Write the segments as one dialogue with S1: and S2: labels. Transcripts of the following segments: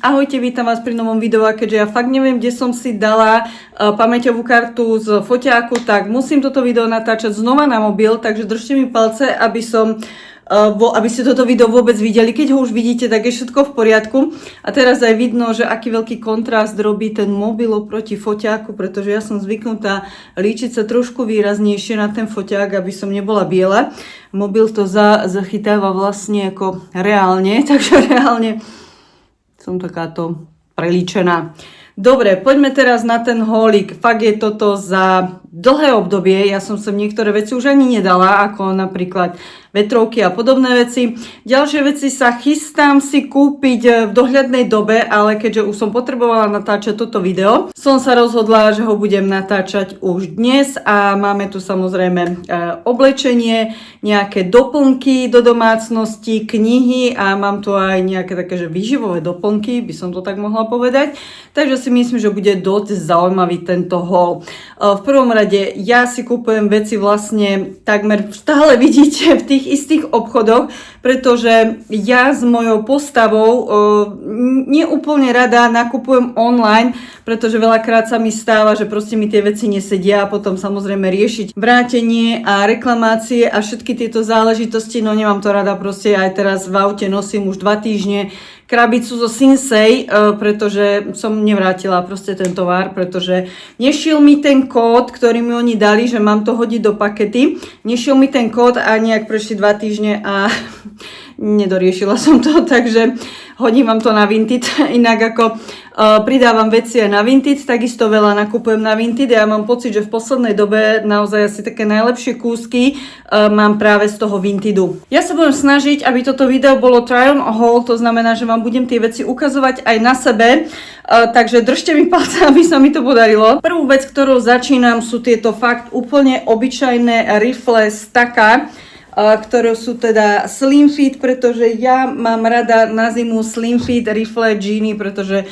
S1: Ahojte, vítam vás pri novom videu a keďže ja fakt neviem, kde som si dala pamäťovú kartu z foťáku, tak musím toto video natáčať znova na mobil, takže držte mi palce, aby ste toto video vôbec videli. Keď ho už vidíte, tak je všetko v poriadku. A teraz aj vidno, že aký veľký kontrast robí ten mobil oproti foťáku, pretože ja som zvyknutá líčiť sa trošku výraznejšie na ten foťák, aby som nebola biela. Mobil to zachytáva vlastne ako reálne, takže reálne som takáto prelíčená. Dobre, poďme teraz na ten holík. Fakt je toto za dlhé obdobie. Ja som sem niektoré veci už ani nedala, ako napríklad vetrovky a podobné veci. Ďalšie veci sa chystám si kúpiť v dohľadnej dobe, ale keďže už som potrebovala natáčať toto video, som sa rozhodla, že ho budem natáčať už dnes a máme tu samozrejme oblečenie, nejaké doplnky do domácnosti, knihy a mám tu aj nejaké také, že výživové doplnky, by som to tak mohla povedať. Takže si myslím, že bude dosť zaujímavý tento haul. V prvom rade ja si kúpujem veci vlastne takmer stále vidíte v tých istých obchodoch, pretože ja s mojou postavou neúplne rada nakupujem online, pretože veľakrát sa mi stáva, že proste mi tie veci nesedia a potom samozrejme riešiť vrátenie a reklamácie a všetky tieto záležitosti, no nemám to rada, proste aj teraz v aute nosím už 2 týždne krabicu zo Sinsay, pretože som nevrátila proste ten tovar, pretože nešiel mi ten kód, ktorý mi oni dali, že mám to hodiť do pakety. Nešiel mi ten kód a nejak prešli 2 týždne a nedoriešila som to, takže hodím vám to na Vinted. Inak ako pridávam veci aj na Vinted, takisto veľa nakupujem na Vinted. Ja mám pocit, že v poslednej dobe naozaj asi také najlepšie kúsky mám práve z toho Vintedu. Ja sa budem snažiť, aby toto video bolo try on haul, to znamená, že vám budem tie veci ukazovať aj na sebe, takže držte mi palce, aby sa mi to podarilo. Prvú vec, ktorou začínam, sú tieto fakt úplne obyčajné rifle z Taka, ktoré sú teda slim fit, pretože ja mám rada na zimu slim fit rifle džíny, pretože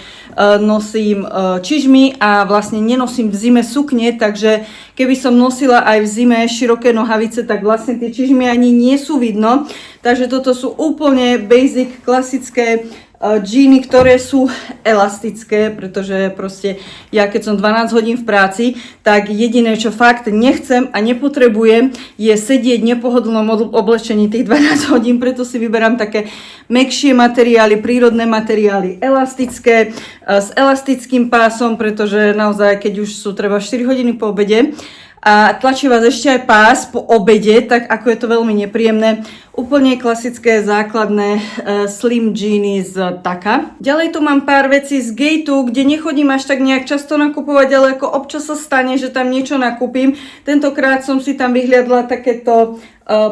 S1: nosím čižmy a vlastne nenosím v zime sukne, takže keby som nosila aj v zime široké nohavice, tak vlastne tie čižmy ani nie sú vidno. Takže toto sú úplne basic, klasické džíny, ktoré sú elastické, pretože proste ja keď som 12 hodín v práci, tak jediné, čo fakt nechcem a nepotrebujem, je sedieť v nepohodlnom oblečení tých 12 hodín, preto si vyberám také mäkšie materiály, prírodné materiály, elastické, s elastickým pásom, pretože naozaj, keď už sú treba 4 hodiny po obede, a tlačí vás ešte aj pás po obede, tak ako je to veľmi nepríjemné. Úplne klasické základné slim džíny z Taka. Ďalej tu mám pár vecí z Gateu, kde nechodím až tak nejak často nakupovať, ale ako občas sa stane, že tam niečo nakúpim. Tentokrát som si tam vyhliadla takéto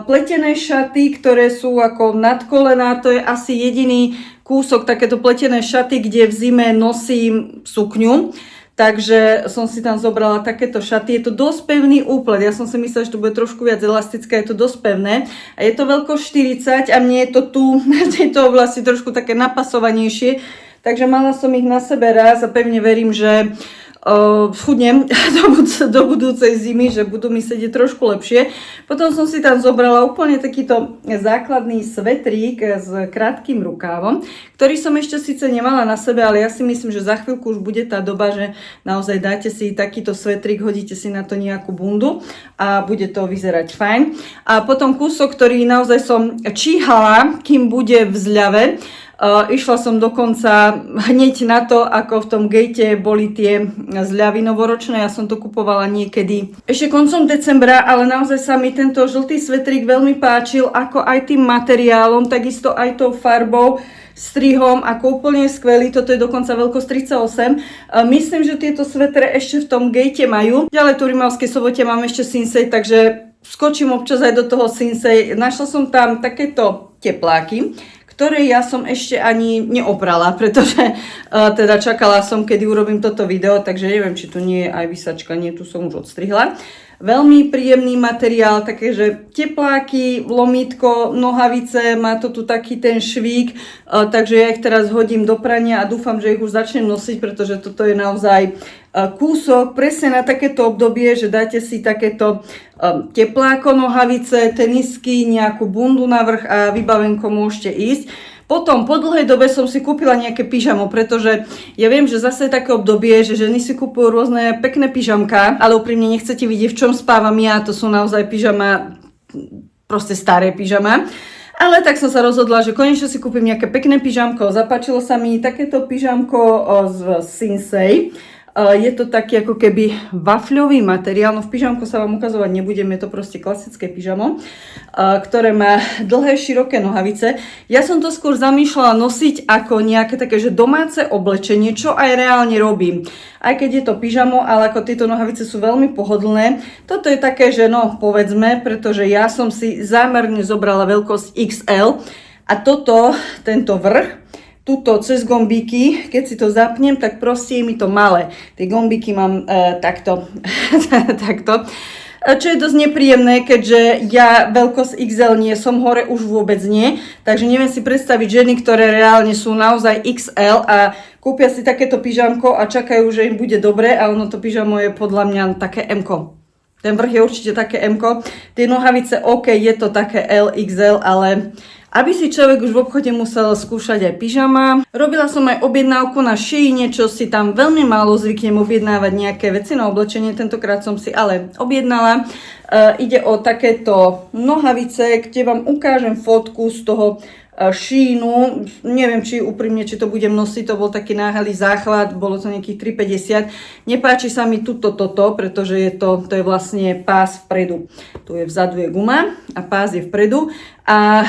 S1: pletené šaty, ktoré sú ako nad kolená. To je asi jediný kúsok takéto pletené šaty, kde v zime nosím sukňu. Takže som si tam zobrala takéto šaty. Je to dosť pevný úplet. Ja som si myslela, že to bude trošku viac elastické. Je to dosť pevné. A je to veľkosť 40 a mne je to tu na tejto oblasti trošku také napasovanejšie. Takže mala som ich na sebe raz a pevne verím, že schudnem do budúcej zimy, že budú mi sedieť trošku lepšie. Potom som si tam zobrala úplne takýto základný svetrík s krátkym rukávom, ktorý som ešte síce nemala na sebe, ale ja si myslím, že za chvíľku už bude tá doba, že naozaj dáte si takýto svetrík, hodíte si na to nejakú bundu a bude to vyzerať fajn. A potom kúsok, ktorý naozaj som číhala, kým bude v zľave. Išla som dokonca hneď na to, ako v tom Gate boli tie zľavy novoročné. Ja som to kupovala niekedy ešte koncom decembra, ale naozaj sa mi tento žltý svetrík veľmi páčil, ako aj tým materiálom, takisto aj tou farbou, strihom, ako úplne skvelý. Toto je dokonca veľkosť 38. Myslím, že tieto svetre ešte v tom Gate majú. Ďalej tu v Rimavskej Sobote mám ešte Sinsay, takže skočím občas aj do toho Sinsay. Našla som tam takéto tepláky, ktoré ja som ešte ani neoprala, pretože teda čakala som, kedy urobím toto video, takže neviem, či tu nie je aj vysačka, nie, tu som už odstrihla. Veľmi príjemný materiál, také, že tepláky, lomítko, nohavice, má to tu taký ten švík, takže ja ich teraz hodím do prania a dúfam, že ich už začnem nosiť, pretože toto je naozaj kúsok presne na takéto obdobie, že dáte si takéto tepláko, nohavice, tenisky, nejakú bundu na vrch a vybavenko môžete ísť. Potom po dlhej dobe som si kúpila nejaké pyžamo, pretože ja viem, že zase je také obdobie, že ženy si kúpujú rôzne pekné pyžamka, ale úprimne nechcete vidieť, v čom spávam ja, to sú naozaj pyžama, proste staré pyžama. Ale tak som sa rozhodla, že konečne si kúpim nejaké pekné pyžamko. Zapáčilo sa mi takéto pyžamko z Sinsei. Je to taký ako keby wafľový materiál, no v pyžamku sa vám ukazovať nebudem, je to proste klasické pyžamo, ktoré má dlhé, široké nohavice. Ja som to skôr zamýšľala nosiť ako nejaké také, že domáce oblečenie, čo aj reálne robím. Aj keď je to pyžamo, ale ako tieto nohavice sú veľmi pohodlné. Toto je také, že no, povedzme, pretože ja som si zámerne zobrala veľkosť XL a tento vrch, tuto cez gombíky, keď si to zapnem, tak proste je mi to malé. Tie gombíky mám takto. takto. Čo je dosť nepríjemné, keďže ja veľkosť XL nie som, hore už vôbec nie. Takže neviem si predstaviť ženy, ktoré reálne sú naozaj XL a kúpia si takéto pyžamko a čakajú, že im bude dobre a ono to pyžamo je podľa mňa také M-ko. Ten vrch je určite také M-ko. Tie nohavice, OK, je to také L, XL, ale aby si človek už v obchode musel skúšať aj pyžama. Robila som aj objednávku na Sheine, čo si tam veľmi málo zvyknem objednávať nejaké veci na oblečenie. Tentokrát som si ale objednala. Ide o takéto nohavice, kde vám ukážem fotku z toho Sheinu. Neviem, či úprimne, či to budem nosiť, to bol taký náhalý záchvat, bolo to nejakých 3,50. Nepáči sa mi toto, pretože to je vlastne pás vpredu. Tu je vzadu je guma a pás je vpredu. A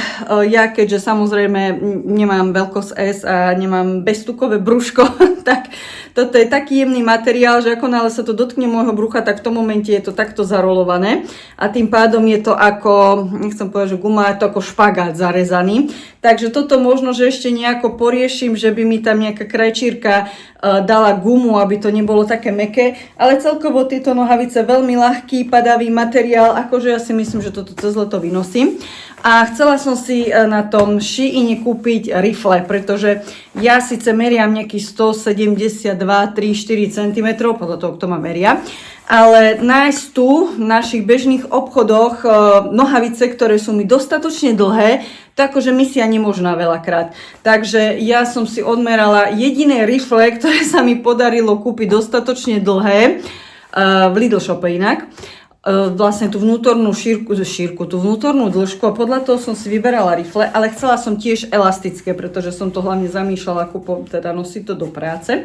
S1: ja, keďže samozrejme nemám veľkosť S a nemám beztukové brúško, tak toto je taký jemný materiál, že ako náhle sa to dotkne môjho brucha, tak v tom momente je to takto zarolované a tým pádom je to ako, nechcem povedať, že guma, je to ako špagát zarezaný. Takže toto možno, že ešte nejako poriešim, že by mi tam nejaká krajčírka dala gumu, aby to nebolo také mäkké, ale celkovo tieto nohavice veľmi ľahký, padavý materiál, akože ja si myslím, že toto cez leto vynosím. A chcela som si na tom Sheine kúpiť rifle, pretože ja síce meriam nejakých 172, 3, 4 cm, podľa toho, kto ma meria, ale nájsť tu v našich bežných obchodoch nohavice, ktoré sú mi dostatočne dlhé, to akože misia nemožná veľakrát. Takže ja som si odmerala jediné rifle, ktoré sa mi podarilo kúpiť dostatočne dlhé, v Lidl shope inak, vlastne tú vnútornú šírku, tú vnútornú dĺžku a podľa toho som si vyberala rifle, ale chcela som tiež elastické, pretože som to hlavne zamýšľala teda nosiť to do práce.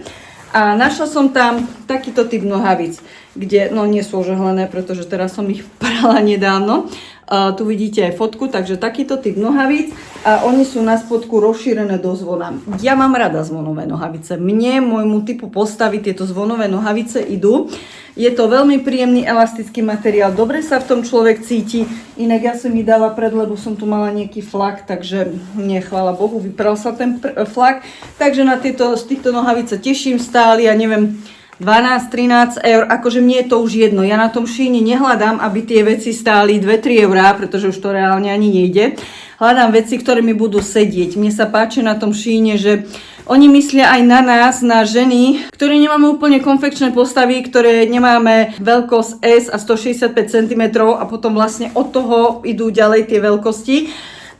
S1: A našla som tam takýto typ nohavíc, kde, no nie sú ožehlené, pretože teraz som ich prala nedávno. Tu vidíte aj fotku, takže takýto typ nohavíc a oni sú na spodku rozšírené do zvona. Ja mám rada zvonové nohavice. Mne, môjmu typu postavy tieto zvonové nohavice idú. Je to veľmi príjemný elastický materiál, dobre sa v tom človek cíti. Inak ja som mi dala pred, lebo som tu mala nejaký flak, takže nie, chvála Bohu, vypral sa ten flak. Takže z týchto nohavíc sa teším stále, ja neviem, 12-13 eur, akože mne je to už jedno. Ja na tom Sheine nehľadám, aby tie veci stáli 2-3 eurá, pretože už to reálne ani nejde. Hľadám veci, ktoré mi budú sedieť. Mne sa páči na tom Sheine, že oni myslia aj na nás, na ženy, ktoré nemáme úplne konfekčné postavy, ktoré nemáme veľkosť S a 165 cm a potom vlastne od toho idú ďalej tie veľkosti.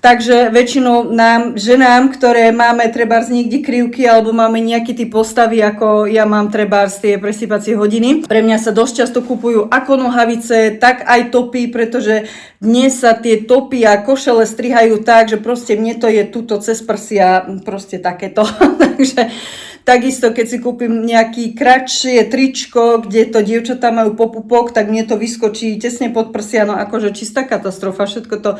S1: Takže väčšinou nám, ženám, ktoré máme trebárs niekde krivky alebo máme nejaký typ postavy, ako ja mám trebárs tie presýpacie hodiny. Pre mňa sa dosť často kupujú ako nohavice, tak aj topy, pretože dnes sa tie topy a košele strihajú tak, že proste mne to je tuto cez prsia, proste takéto. Takže takisto, keď si kúpim nejaký kratšie tričko, kde to dievčatá majú popupok, tak mne to vyskočí tesne pod prsia, no akože čistá katastrofa, všetko to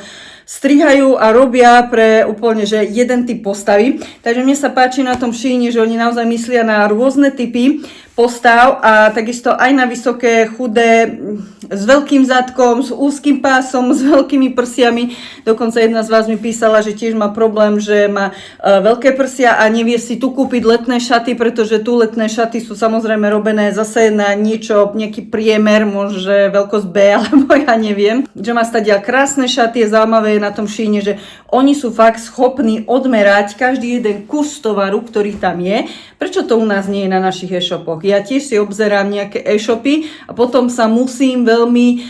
S1: strihajú a robia pre úplne, že jeden typ postavy. Takže mne sa páči na tom Sheine, že oni naozaj myslia na rôzne typy postav a takisto aj na vysoké, chudé, s veľkým zadkom, s úzkým pásom, s veľkými prsiami. Dokonca jedna z vás mi písala, že tiež má problém, že má veľké prsia a nevie si tu kúpiť letné šaty, pretože tu letné šaty sú samozrejme robené zase na niečo, nejaký priemer, možno veľkosť B, alebo ja neviem. Že má stadiaľ krásne šaty, je zaujímavé na tom Sheine, že oni sú fakt schopní odmerať každý jeden kus tovaru, ktorý tam je. Prečo to u nás nie je na našich e-shopoch? Ja tiež si obzerám nejaké e-shopy a potom sa musím veľmi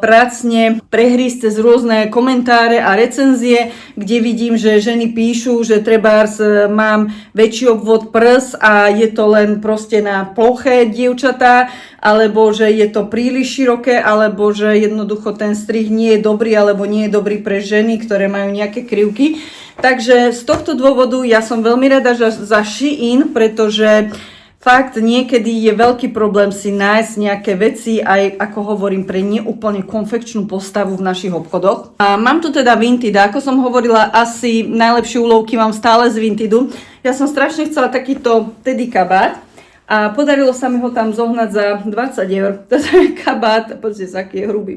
S1: pracne prehrísť cez rôzne komentáre a recenzie, kde vidím, že ženy píšu, že trebárs mám väčší obvod prs a je to len proste na ploché dievčatá, alebo že je to príliš široké, alebo že jednoducho ten strih nie je dobrý, alebo nie je dobrý pre ženy, ktoré majú nejaké krivky. Takže z tohto dôvodu ja som veľmi rada za Shein, pretože fakt niekedy je veľký problém si nájsť nejaké veci, aj ako hovorím, pre neúplne konfekčnú postavu v našich obchodoch. A mám tu teda Vinted, ako som hovorila, asi najlepšie úlovky mám stále z Vintedu. Ja som strašne chcela takýto Teddy kabát a podarilo sa mi ho tam zohnať za 20 eur. Toto je kabát, pozrite sa, aký je hrubý.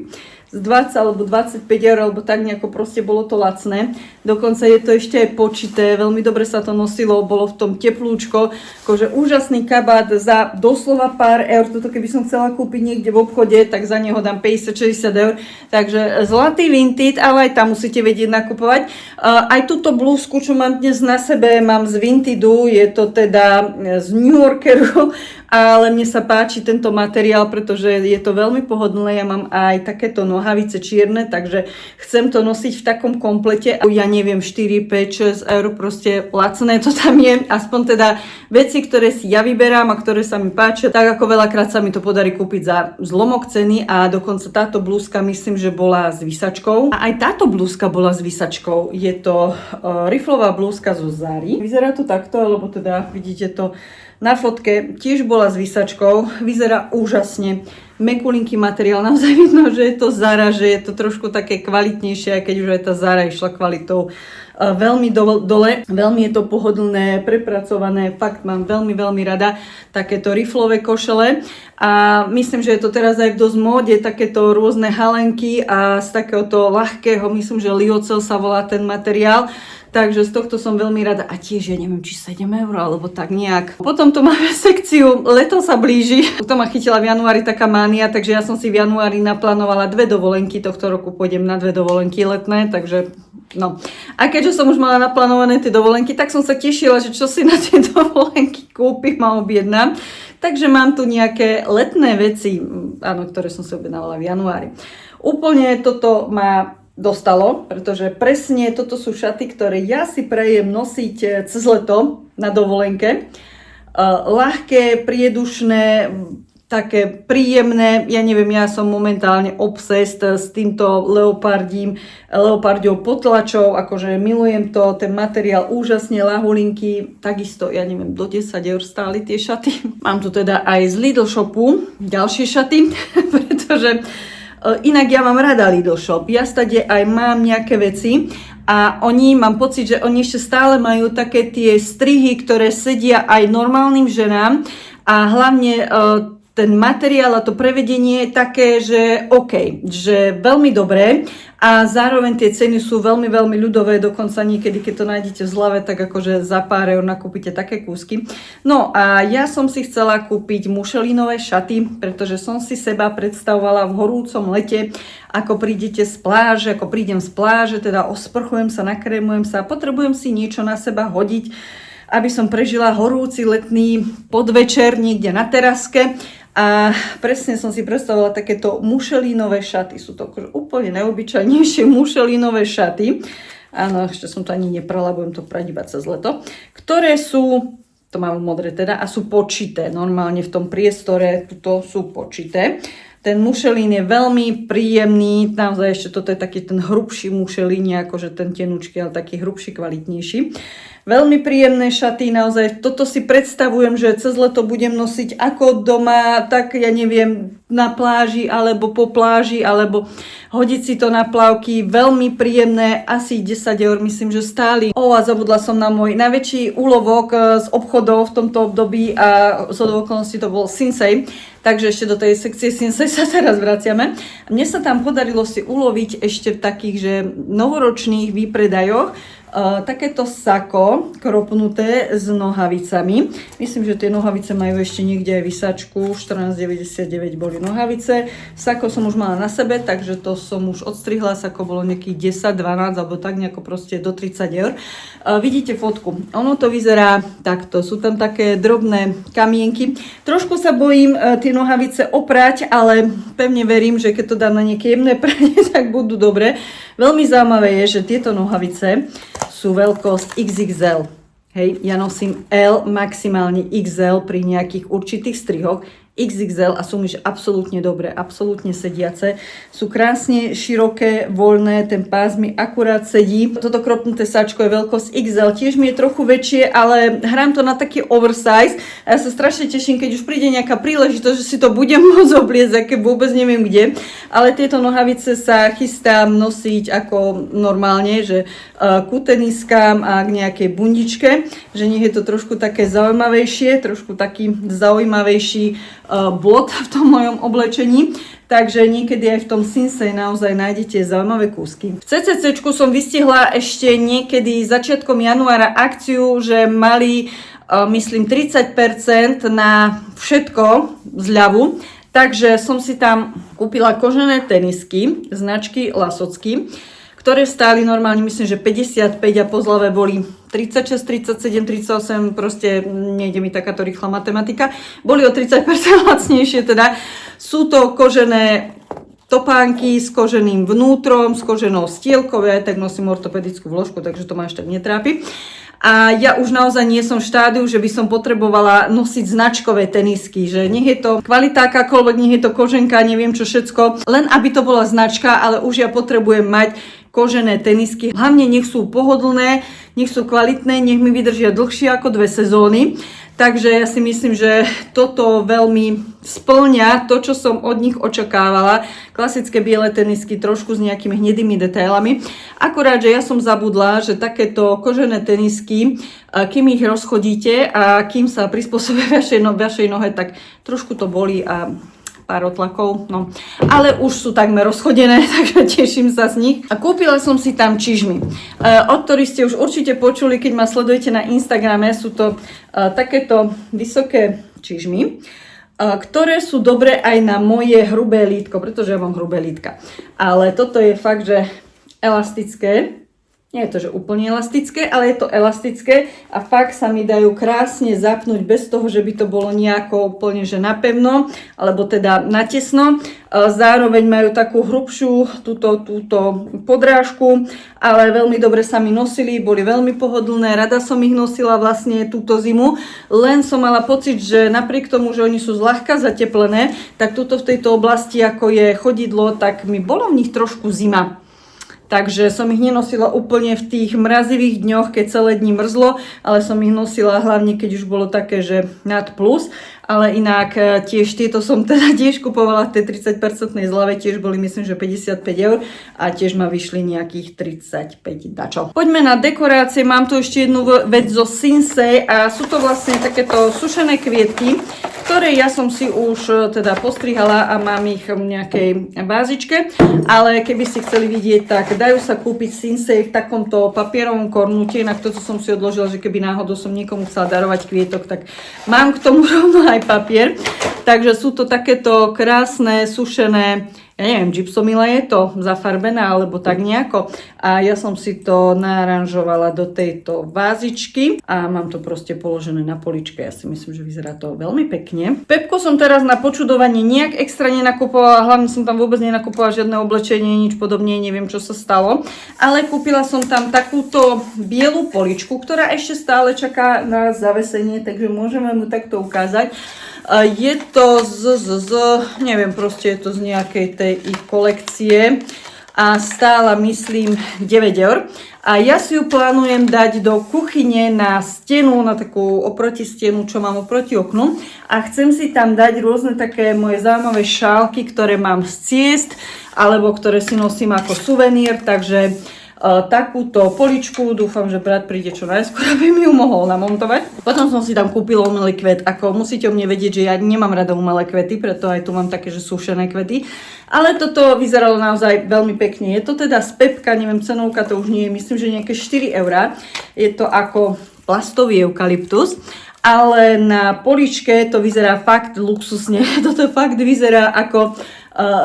S1: Z 20 alebo 25 eur, alebo tak nejako proste bolo to lacné. Dokonca je to ešte aj počité, veľmi dobre sa to nosilo, bolo v tom teplúčko, akože úžasný kabát za doslova pár eur. Toto keby som chcela kúpiť niekde v obchode, tak za neho dám 50-60 eur. Takže zlatý Vinted, ale aj tam musíte vedieť nakupovať. Aj túto blúzku, čo mám dnes na sebe, mám z Vintedu, je to teda z New Yorkeru, ale mne sa páči tento materiál, pretože je to veľmi pohodlné. Ja mám aj takéto nohavice čierne, takže chcem to nosiť v takom komplete. Ja neviem, 4, 5, 6 eur, proste lacné to tam je. Aspoň teda veci, ktoré si ja vyberám a ktoré sa mi páčia, tak ako veľakrát sa mi to podarí kúpiť za zlomok ceny a dokonca táto blúzka myslím, že bola s výsačkou. A aj táto blúzka bola s výsačkou. Je to riflová blúzka zo Zary. Vyzerá to takto, alebo teda vidíte to na fotke, tiež bola s výsačkou, vyzerá úžasne, mekulinký materiál, naozaj vidno, že je to Zara, že je to trošku také kvalitnejšie, aj keď už aj tá Zara išla kvalitou veľmi dole, veľmi je to pohodlné, prepracované, fakt mám veľmi, veľmi rada takéto riflové košele a myslím, že je to teraz aj v dosť móde, takéto rôzne halenky a z takéhoto ľahkého, myslím, že Lyocell sa volá ten materiál. Takže z tohto som veľmi rada. A tiež, ja neviem, či 7 eur, alebo tak nejak. Potom tu máme sekciu, leto sa blíži. To ma chytila v januári taká mánia, takže ja som si v januári naplánovala 2 dovolenky. Tohto roku pôjdem na 2 dovolenky letné, takže no. A keďže som už mala naplánované tie dovolenky, tak som sa tešila, že čo si na tie dovolenky kúpim a objednám. Takže mám tu nejaké letné veci, áno, ktoré som si objednávala v januári. Úplne toto ma dostalo, pretože presne toto sú šaty, ktoré ja si prajem nosiť cez leto na dovolenke. Ľahké, priedušné, také príjemné, ja neviem, ja som momentálne obsessed s týmto leopardiou potlačou, akože milujem to, ten materiál úžasne ľahulinky, takisto, ja neviem, do 10 eur stáli tie šaty. Mám tu teda aj z Lidl shopu ďalšie šaty, pretože inak ja mám rada Lidl shop, ja stade aj mám nejaké veci a mám pocit, že oni ešte stále majú také tie strihy, ktoré sedia aj normálnym ženám a hlavne ten materiál a to prevedenie je také, že OK, že veľmi dobré a zároveň tie ceny sú veľmi, veľmi ľudové, dokonca niekedy, keď to nájdete v zlave, tak akože za pár eur nakúpite také kúsky. No a ja som si chcela kúpiť mušelinové šaty, pretože som si seba predstavovala v horúcom lete, ako prídem z pláže, teda osprchujem sa, nakrémujem sa, potrebujem si niečo na seba hodiť, aby som prežila horúci letný podvečer niekde na teraske. A presne som si predstavovala takéto mušelínové šaty. Sú to akože úplne najobyčajnejšie mušelínové šaty. Áno, ešte som to ani neprala, budem to prať iba cez leto. Ktoré sú, to mám modré teda, a sú počité. Normálne v tom priestore tuto sú počité. Ten mušelín je veľmi príjemný, naozaj ešte toto je taký ten hrubší mušelín, nie akože ten tenučký, ale taký hrubší, kvalitnejší. Veľmi príjemné šaty, naozaj toto si predstavujem, že cez leto budem nosiť ako doma, tak ja neviem, na pláži alebo po pláži, alebo hodiť si to na plavky, veľmi príjemné, asi 10 eur myslím, že stáli. A zabudla som na môj najväčší úlovok z obchodov v tomto období a z okolností to bol Sinsei, takže ešte do tej sekcie Sinsei sa teraz vraciame. Mne sa tam podarilo si uloviť ešte v takých, že novoročných výpredajoch takéto sako kropnuté s nohavicami. Myslím, že tie nohavice majú ešte niekde aj vysačku, 14,99 boli nohavice. Sako som už mala na sebe, takže to som už odstrihla, sako bolo nejakých 10, 12 alebo tak nejako proste do 30 eur. Vidíte fotku, ono to vyzerá takto, sú tam také drobné kamienky. Trošku sa bojím tie nohavice oprať, ale pevne verím, že keď to dám na nejaké jemné pranie, tak budú dobre. Veľmi zaujímavé je, že tieto nohavice sú veľkosť XXL. Hej, ja nosím L, maximálne XL pri nejakých určitých strihoch. XXL a sú mi absolútne dobré, absolútne sediace. Sú krásne široké, voľné, ten pás mi akurát sedí. Toto kropnuté sáčko je veľkosť XL, tiež mi je trochu väčšie, ale hrám to na taký oversize a ja sa strašne teším, keď už príde nejaká príležitosť, že si to budem môcť obliecť, aké vôbec neviem kde. Ale tieto nohavice sa chystám nosiť ako normálne, že ku teniskám a k nejakej bundičke, že nech je to trošku také zaujímavejšie, trošku taký zaujímavejší bod v tom mojom oblečení, takže niekedy aj v tom Sinsei naozaj nájdete zaujímavé kúsky. V CCCčku som vystihla ešte niekedy začiatkom januára akciu, že mali myslím 30% na všetko zľavu, takže som si tam kúpila kožené tenisky značky Lasocky, ktoré stáli normálne, myslím, že 55 a po zľave boli 36, 37, 38, proste nejde mi takáto rýchla matematika. Boli o 30% lacnejšie teda. Sú to kožené topánky s koženým vnútrom, s koženou stielkou, ja aj tak nosím ortopedickú vložku, takže to ma až tak netrápi. A ja už naozaj nie som v štádiu, že by som potrebovala nosiť značkové tenisky, že nech je to kvalita akákoľvek, nech je to koženka, neviem čo všetko, len aby to bola značka, ale už ja potrebujem mať kožené tenisky. Hlavne nech sú pohodlné, nech sú kvalitné, nech mi vydržia dlhšie ako 2 sezóny. Takže ja si myslím, že toto veľmi spĺňa to, čo som od nich očakávala. Klasické biele tenisky, trošku s nejakými hnedými detailami. Akurát, že ja som zabudla, že takéto kožené tenisky, kým ich rozchodíte a kým sa prispôsobia vašej nohe, tak trošku to bolí a pár otlakov, no. Ale už sú takmer rozchodené, takže teším sa z nich. A kúpila som si tam čižmy, od ktorých ste už určite počuli, keď ma sledujete na Instagrame. Sú to takéto vysoké čižmy, ktoré sú dobré aj na moje hrubé lítko, pretože ja mám hrubé lítka. Ale toto je fakt, že elastické. Nie je to, že úplne elastické, ale je to elastické a fakt sa mi dajú krásne zapnúť bez toho, že by to bolo nejako úplne, že napevno, alebo teda natesno. Zároveň majú takú hrubšiu túto podrážku, ale veľmi dobre sa mi nosili, boli veľmi pohodlné, rada som ich nosila vlastne túto zimu, len som mala pocit, že napriek tomu, že oni sú zľahka zateplené, tak tuto v tejto oblasti, ako je chodidlo, tak mi bolo v nich trošku zima. Takže som ich nenosila úplne v tých mrazivých dňoch, keď celé dni mrzlo, ale som ich nosila hlavne, keď už bolo také, že nad plus. Ale inak tiež tieto som teda tiež kupovala v tej 30% zľave, tiež boli myslím, že 55 eur a tiež ma vyšli nejakých 35 dačo. Poďme na dekorácie, mám tu ešte jednu vec zo Sinsei a sú to vlastne takéto sušené kvietky, ktoré ja som si už teda postrihala a mám ich v nejakej vázičke, ale keby ste chceli vidieť, tak dajú sa kúpiť Sinsei v takomto papierovom kornute, inak to, co som si odložila, že keby náhodou som niekomu chcela darovať kvietok, tak mám k tomu rovno aj papier. Takže sú to takéto krásne, sušené, ja neviem, gypsomila je to zafarbená, alebo tak nejako. A ja som si to naranžovala do tejto vázičky a mám to proste položené na poličke. Ja si myslím, že vyzerá to veľmi pekne. Pepko som teraz na počudovanie nejak extra nenakupovala, hlavne som tam vôbec nenakupovala žiadne oblečenie, nič podobne, neviem, čo sa stalo. Ale kúpila som tam takúto bielu poličku, ktorá ešte stále čaká na zavesenie, takže môžeme mu takto ukázať. Je to neviem, proste je to z nejakej tej ich kolekcie a stála, myslím, 9 eur. A ja si ju plánujem dať do kuchyne na stenu, na takú oproti stenu, čo mám oproti oknu. A chcem si tam dať rôzne také moje zaujímavé šálky, ktoré mám z ciest, alebo ktoré si nosím ako suvenír, takže takúto poličku. Dúfam, že brat príde čo najskôr, aby mi ju mohol namontovať. Potom som si tam kúpila umelý kvet. Ako musíte o mne vedieť, že ja nemám rada umelé kvety, preto aj tu mám také, že sušené kvety. Ale toto vyzeralo naozaj veľmi pekne. Je to teda z Pepka, neviem, cenovka to už nie je, myslím, že nejaké 4 €. Je to ako plastový eukalyptus. Ale na poličke to vyzerá fakt luxusne. Toto fakt vyzerá ako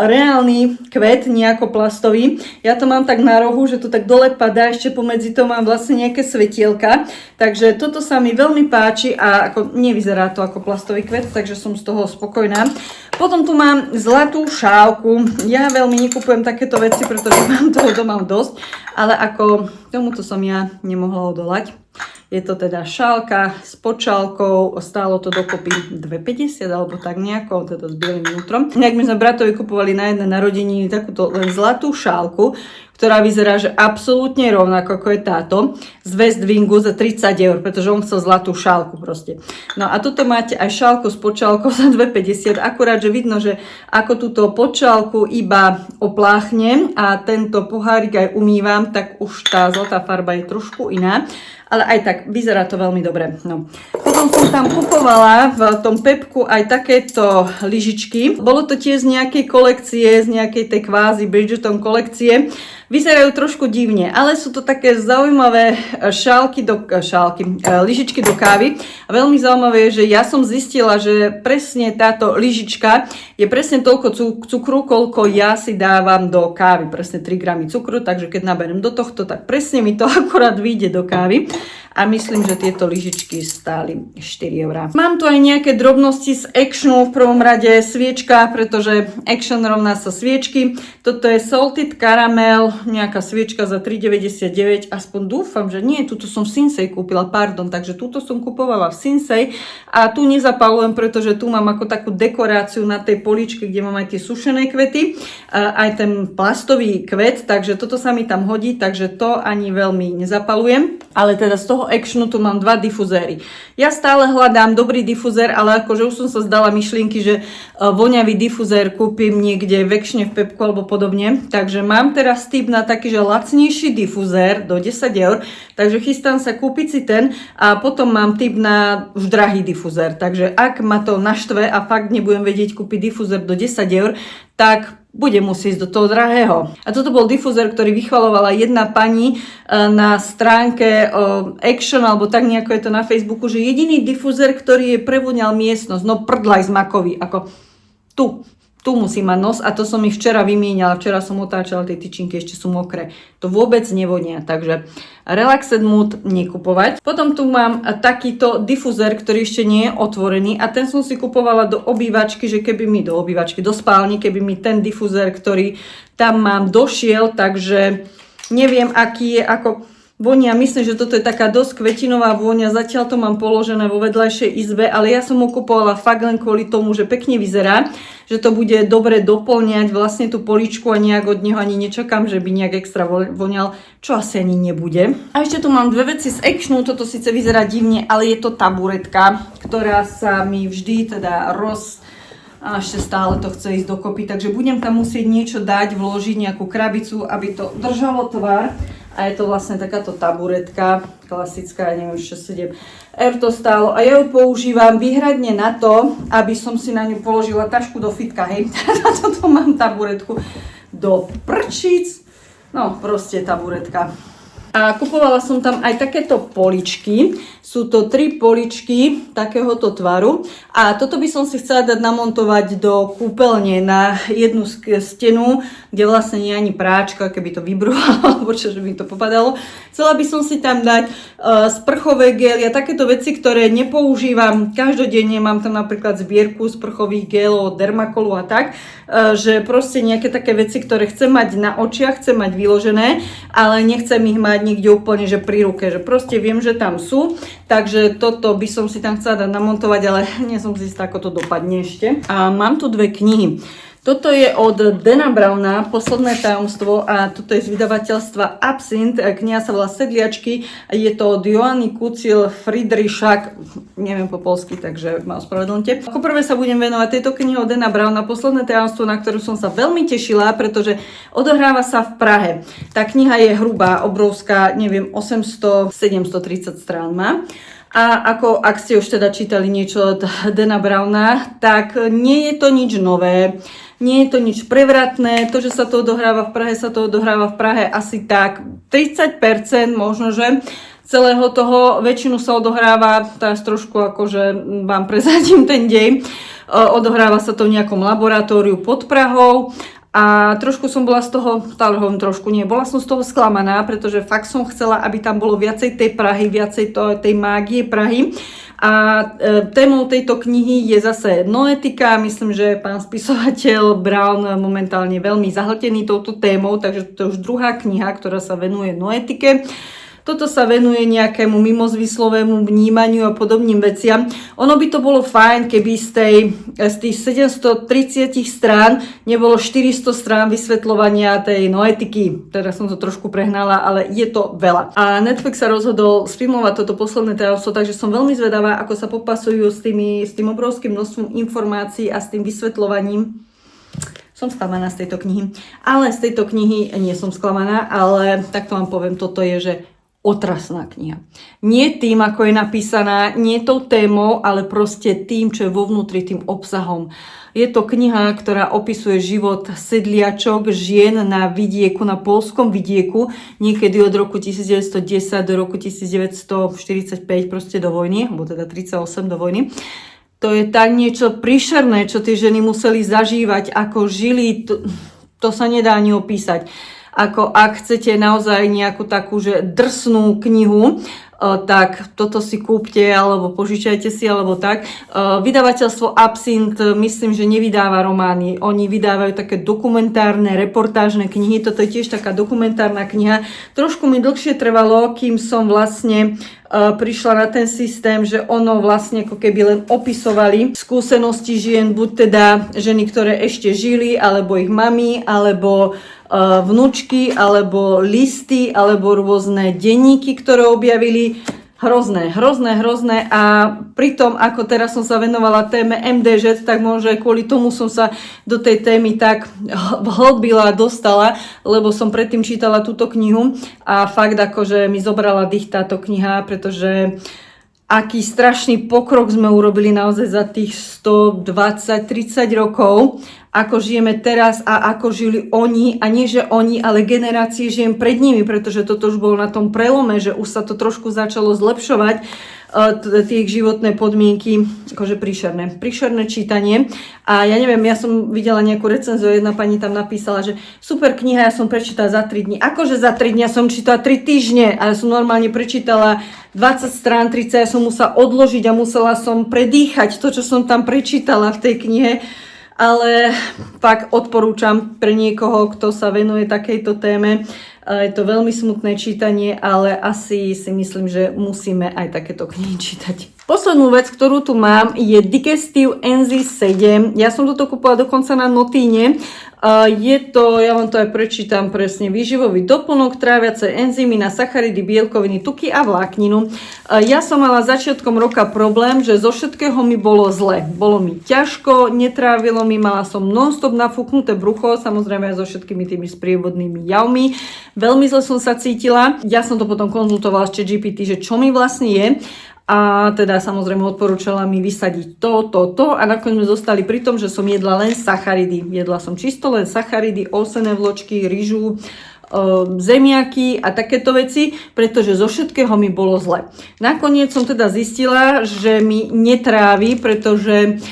S1: reálny kvet, nejako plastový. Ja to mám tak na rohu, že to tak dole padá, ešte pomedzi to mám vlastne nejaké svetielka. Takže toto sa mi veľmi páči a ako nevyzerá to ako plastový kvet, takže som z toho spokojná. Potom tu mám zlatú šálku. Ja veľmi nekupujem takéto veci, pretože mám toho doma dosť, ale ako tomuto som ja nemohla odolať. Je to teda šálka s počálkou, stálo to dokopy 2,50 alebo tak nejako, teda s bielým vnútrom. Nejak my sme bratovi kupovali na jedné narodeniny takúto len zlatú šálku, ktorá vyzerá, že absolútne rovnako ako je táto z Westwingu za 30 €, pretože on chcel zlatú šálku proste. No a toto máte aj šálku s počálkou za 2,50, akurát, že vidno, že ako túto počálku iba opláchnem a tento pohárik aj umývam, tak už tá zlatá farba je trošku iná. Ale aj tak, vyzerá to veľmi dobre. No. Potom som tam kupovala v tom Pepku aj takéto lyžičky. Bolo to tiež z nejakej kolekcie, z nejakej tej kvázi Bridgerton kolekcie. Vyzerajú trošku divne, ale sú to také zaujímavé lyžičky do kávy. A veľmi zaujímavé je, že ja som zistila, že presne táto lyžička je presne toľko cukru, koľko ja si dávam do kávy. Presne 3 gramy cukru, takže keď naberiem do tohto, tak presne mi to akorát vyjde do kávy. A myslím, že tieto lyžičky stáli 4 €. Mám tu aj nejaké drobnosti z Actionu, v prvom rade sviečka, pretože Action rovná sa sviečky. Toto je Salted Caramel, nejaká sviečka za 3,99, aspoň dúfam, že nie, tuto som v Sinsay kúpila, pardon, takže túto som kupovala v Sinsay a tu nezapalujem, pretože tu mám ako takú dekoráciu na tej poličke, kde mám aj tie sušené kvety, aj ten plastový kvet, takže toto sa mi tam hodí, takže to ani veľmi nezapalujem, ale teda z toho Actionu tu mám 2 difuzéry. Ja stále hľadám dobrý difuzér, ale akože už som sa zdala myšlienky, že voňavý difuzér kúpim niekde v Actione, v Pepku alebo podobne. Takže mám teraz tip na taký, že lacnejší difuzér do 10 €, takže chystám sa kúpiť si ten a potom mám tip na už drahý difuzér. Takže ak ma to naštve a fakt nebudem vedieť kúpiť difuzér do 10 €, tak budem musieť ísť do toho drahého. A toto bol difuzér, ktorý vychvalovala jedna pani na stránke Action, alebo tak nejako je to na Facebooku, že jediný difuzér, ktorý je prevoňal miestnosť, no prdlaj z makový, ako tu musí mať nos a to som ich včera vymieniala, včera som otáčala, tie tyčinky ešte sú mokré. To vôbec nevonia, takže Relaxed Mood nekupovať. Potom tu mám takýto difuzér, ktorý ešte nie je otvorený a ten som si kupovala do obývačky, že keby mi do spálni, keby mi ten difuzér, ktorý tam mám, došiel, takže neviem, aký je, ako vonia, myslím, že toto je taká dosť kvetinová vôňa, zatiaľ to mám položené vo vedľajšej izbe, ale ja som ho kupovala fakt len kvôli tomu, že pekne vyzerá, že to bude dobre doplňať vlastne tú poličku a nejak od neho ani nečakám, že by nejak extra voňal, čo asi ani nebude. A ešte tu mám 2 veci z Actionu, toto síce vyzerá divne, ale je to taburetka, ktorá sa mi vždy teda a ešte stále to chce ísť dokopy, takže budem tam musieť niečo dať, vložiť nejakú krabicu, aby to držalo tvar. A je to vlastne takáto taburetka, klasická, ja neviem, 6-7 € to stálo. A ja ju používam výhradne na to, aby som si na ňu položila tašku do fitka, hej. Na toto mám taburetku do prčíc, no proste taburetka. A kupovala som tam aj takéto poličky. Sú to 3 poličky takéhoto tvaru. A toto by som si chcela dať namontovať do kúpeľne na jednu stenu, kde vlastne nie je ani práčka, keby to vybruhalo, alebo čo, že by to popadalo. Chcela by som si tam dať sprchové gely a takéto veci, ktoré nepoužívam každodenne. Mám tam napríklad zbierku sprchových gelov od Dermacolu a tak, že proste nejaké také veci, ktoré chcem mať na očiach, chcem mať vyložené, ale nechcem ich mať niekde úplne, že pri ruke, že proste viem, že tam sú, takže toto by som si tam chcela dať namontovať, ale nie som si istá, ako to dopadne ešte. A mám tu 2 knihy. Toto je od Dana Browna, Posledné tajomstvo, a toto je z vydavateľstva Absint. Kniha sa volá Sedliačky a je to od Joanny Kucil Friedrichak, neviem po polsky, takže ma ospravedlňte. Ako prvé sa budem venovať tejto knihe od Dana Browna, Posledné tajomstvo, na ktorú som sa veľmi tešila, pretože odohráva sa v Prahe. Tá kniha je hrubá, obrovská, neviem, 800-730 strán má. A ako ak ste už teda čítali niečo od Dana Browna, tak nie je to nič nové, nie je to nič prevratné. To, že sa to odohráva v Prahe, sa to odohráva v Prahe asi tak 30%, možno že celého toho, väčšinu sa odohráva, teraz trošku akože vám prezradím ten dej, odohráva sa to v nejakom laboratóriu pod Prahou. A trošku som bola z toho, stále hovorím trošku, nie, bola som z toho sklamaná, pretože fakt som chcela, aby tam bolo viacej tej Prahy, viacej tej mágie Prahy. A témou tejto knihy je zase noetika. Myslím, že pán spisovateľ Brown momentálne veľmi zahltený touto témou, takže to je už druhá kniha, ktorá sa venuje noetike. Toto sa venuje nejakému mimozmyslovému vnímaniu a podobným veciam. Ono by to bolo fajn, keby z tých 730 strán nebolo 400 strán vysvetľovania tej noetiky. Teraz som to trošku prehnala, ale je to veľa. A Netflix sa rozhodol sfilmovať toto Posledné tajomstvo, takže som veľmi zvedavá, ako sa popasujú s tým obrovským množstvom informácií a s tým vysvetľovaním. Som sklamaná z tejto knihy. Ale z tejto knihy nie som sklamaná, ale takto vám poviem, toto je, že otrasná kniha. Nie tým, ako je napísaná, nie tou témou, ale proste tým, čo je vo vnútri, tým obsahom. Je to kniha, ktorá opisuje život sedliačok, žien na vidieku, na poľskom vidieku, niekedy od roku 1910 do roku 1945, proste do vojny, alebo teda 38 do vojny. To je tak niečo príšerné, čo tie ženy museli zažívať, ako žili, to sa nedá ani opísať. Ako ak chcete naozaj nejakú takú, že drsnú knihu, tak toto si kúpte alebo požičajte si alebo tak. Vydavateľstvo Absint myslím, že nevydáva romány. Oni vydávajú také dokumentárne, reportážne knihy. Toto je tiež taká dokumentárna kniha. Trošku mi dlhšie trvalo, kým som vlastne prišla na ten systém, že ono vlastne ako keby len opisovali skúsenosti žien, buď teda ženy, ktoré ešte žili, alebo ich mami, alebo vnúčky, alebo listy, alebo rôzne denníky, ktoré objavili. Hrozné. A pritom, ako teraz som sa venovala téme MDŽ, tak možno aj kvôli tomu som sa do tej témy tak vhlbila, dostala, lebo som predtým čítala túto knihu a fakt akože mi zobrala dých táto kniha, pretože aký strašný pokrok sme urobili naozaj za tých 120-30 rokov, ako žijeme teraz a ako žili oni, a nie že oni, ale generácie žien pred nimi, pretože toto už bolo na tom prelome, že už sa to trošku začalo zlepšovať, tie ich životné podmienky, akože príšerné čítanie. A ja neviem, ja som videla nejakú recenziu, jedna pani tam napísala, že super kniha, ja som prečítala za 3 dní. Akože za 3 dní, ja som čítala 3 týždne a ja som normálne prečítala 20 strán, 30, ja som musela odložiť a musela som predýchať to, čo som tam prečítala v tej knihe. Ale fakt odporúčam pre niekoho, kto sa venuje takejto téme. Je to veľmi smutné čítanie, ale asi si myslím, že musíme aj takéto knihy čítať. Poslednú vec, ktorú tu mám, je Digestive Enzy 7. Ja som toto kúpila dokonca na Notíne. Je to, ja vám to aj prečítam presne, výživový doplnok, tráviace enzymy na sacharidy, bielkoviny, tuky a vlákninu. Ja som mala začiatkom roka problém, že zo všetkého mi bolo zle. Bolo mi ťažko, netrávilo mi, mala som non-stop nafúknuté brucho, samozrejme aj so všetkými tými sprievodnými javmi. Veľmi zle som sa cítila. Ja som to potom konzultovala s ChatGPT, že čo mi vlastne je. A teda samozrejme odporúčala mi vysadiť to a nakoniec sme zostali pri tom, že som jedla len sacharidy. Jedla som čisto len sacharidy, ovsené vločky, ryžu, zemiaky a takéto veci, pretože zo všetkého mi bolo zle. Nakoniec som teda zistila, že mi netrávi, pretože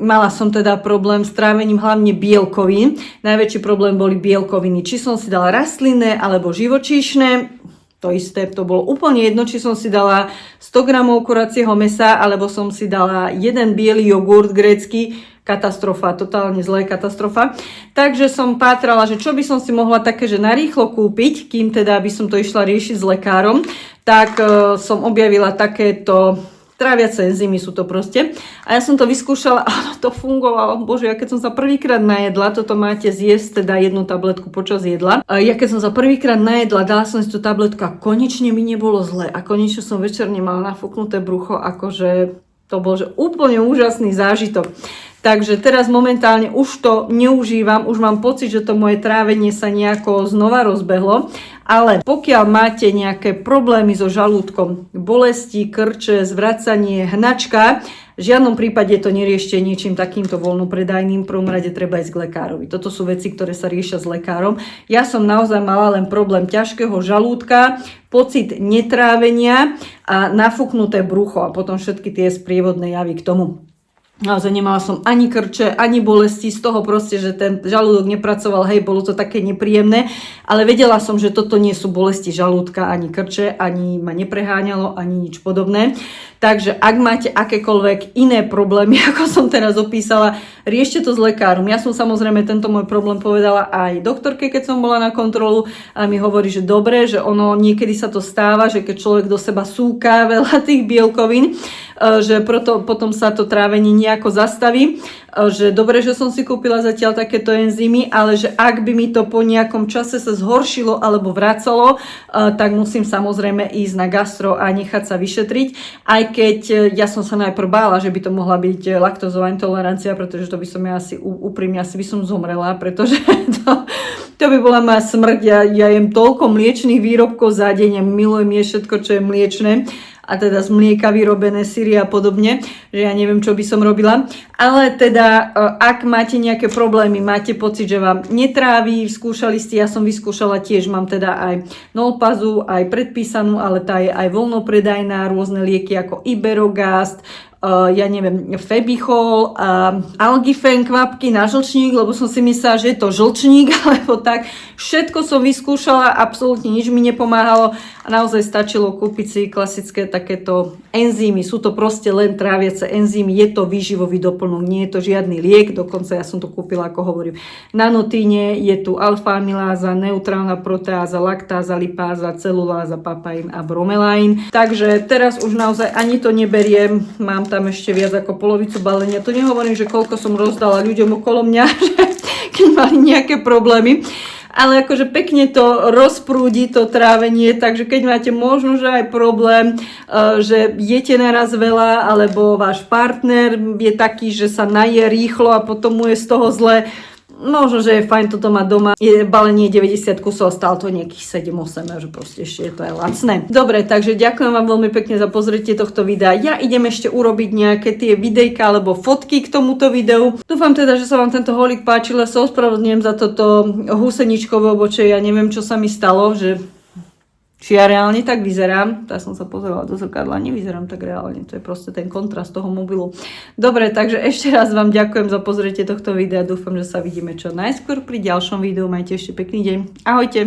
S1: mala som teda problém s trávením hlavne bielkovín. Najväčší problém boli bielkoviny. Či som si dala rastlinné alebo živočíšne, to isté, to bolo úplne jedno, či som si dala 100 gramov kuracieho mesa, alebo som si dala jeden biely jogurt grécky. Katastrofa, totálne zlé katastrofa. Takže som pátrala, že čo by som si mohla také, že narýchlo kúpiť, kým teda by som to išla riešiť s lekárom, tak som objavila takéto tráviace enzymy sú to proste. A ja som to vyskúšala, áno, to fungovalo. Bože, ja keď som sa prvýkrát najedla, toto máte zjesť teda jednu tabletku počas jedla. Ja keď som sa prvýkrát najedla, dala som si tú tabletku a konečne mi nebolo zle. A konečne som večer nemala nafúknuté brucho, akože to bol že úplne úžasný zážitok. Takže teraz momentálne už to neužívam, už mám pocit, že to moje trávenie sa nejako znova rozbehlo, ale pokiaľ máte nejaké problémy so žalúdkom, bolesti, krče, zvracanie, hnačka, v žiadnom prípade to neriešte niečím takýmto voľnopredajným, v prvom rade treba ísť k lekárovi. Toto sú veci, ktoré sa riešia s lekárom. Ja som naozaj mala len problém ťažkého žalúdka, pocit netrávenia a nafúknuté brucho a potom všetky tie sprievodné javy k tomu. Naozaj nemala som ani krče, ani bolesti z toho proste, že ten žalúdok nepracoval, hej, bolo to také nepríjemné, ale vedela som, že toto nie sú bolesti žalúdka, ani krče, ani ma nepreháňalo, ani nič podobné. Takže ak máte akékoľvek iné problémy, ako som teraz opísala, riešte to s lekárom. Ja som samozrejme tento môj problém povedala aj doktorke, keď som bola na kontrolu a mi hovorí, že dobre, že ono niekedy sa to stáva, že keď človek do seba súká veľa tých bielkovín, že potom sa to trávenie nejako zastaví, že dobre, že som si kúpila zatiaľ takéto enzymy, ale že ak by mi to po nejakom čase sa zhoršilo alebo vracalo, tak musím samozrejme ísť na gastro a nechať sa vyšetriť, aj keď ja som sa najprv bála, že by to mohla byť laktózová intolerancia, pretože to by som ja asi úprimne asi by som zomrela, pretože to by bola moja smrť. Ja jem toľko mliečných výrobkov za deň a milujem jesť všetko, čo je mliečne, a teda z mlieka vyrobené syry a podobne, že ja neviem, čo by som robila. Ale teda, ak máte nejaké problémy, máte pocit, že vám netrávi, skúšali ste, ja som vyskúšala tiež, mám teda aj Nolpazu, aj predpísanú, ale tá je aj voľnopredajná, rôzne lieky ako Iberogast, ja neviem, Febichol, Algifen, kvapky na žlčník, lebo som si myslela, že je to žlčník, alebo tak. Všetko som vyskúšala, absolútne nič mi nepomáhalo a naozaj stačilo kúpiť si klasické takéto enzymy. Sú to proste len tráviace enzymy, je to výživový doplnok, nie je to žiadny liek, dokonca ja som to kúpila, ako hovorím, na Notíne, je tu alfa-amyláza, neutrálna proteáza, laktáza, lipáza, celuláza, papain a bromelain. Takže teraz už naozaj ani to neberiem, mám tam ešte viac ako polovicu balenia. To nehovorím, že koľko som rozdala ľuďom okolo mňa, keď mali nejaké problémy. Ale akože pekne to rozprúdi to trávenie, takže keď máte možno, že aj problém, že jete naraz veľa, alebo váš partner je taký, že sa naje rýchlo a potom mu je z toho zle, možno, že je fajn toto mať doma. Je balenie 90 kusov, stále to nejakých 7-8, že proste ešte je to aj lacné. Dobre, takže ďakujem vám veľmi pekne za pozretie tohto videa. Ja idem ešte urobiť nejaké tie videjka alebo fotky k tomuto videu. Dúfam teda, že sa vám tento holík páčil. Ja sa ospravedlňujem za toto húseničkové obočie. Ja neviem, čo sa mi stalo, že či ja reálne tak vyzerám. Ja som sa pozerala do zrkadla, nevyzerám tak reálne. To je proste ten kontrast toho mobilu. Dobre, takže ešte raz vám ďakujem za pozretie tohto videa. Dúfam, že sa vidíme čo najskôr pri ďalšom videu. Majte ešte pekný deň. Ahojte.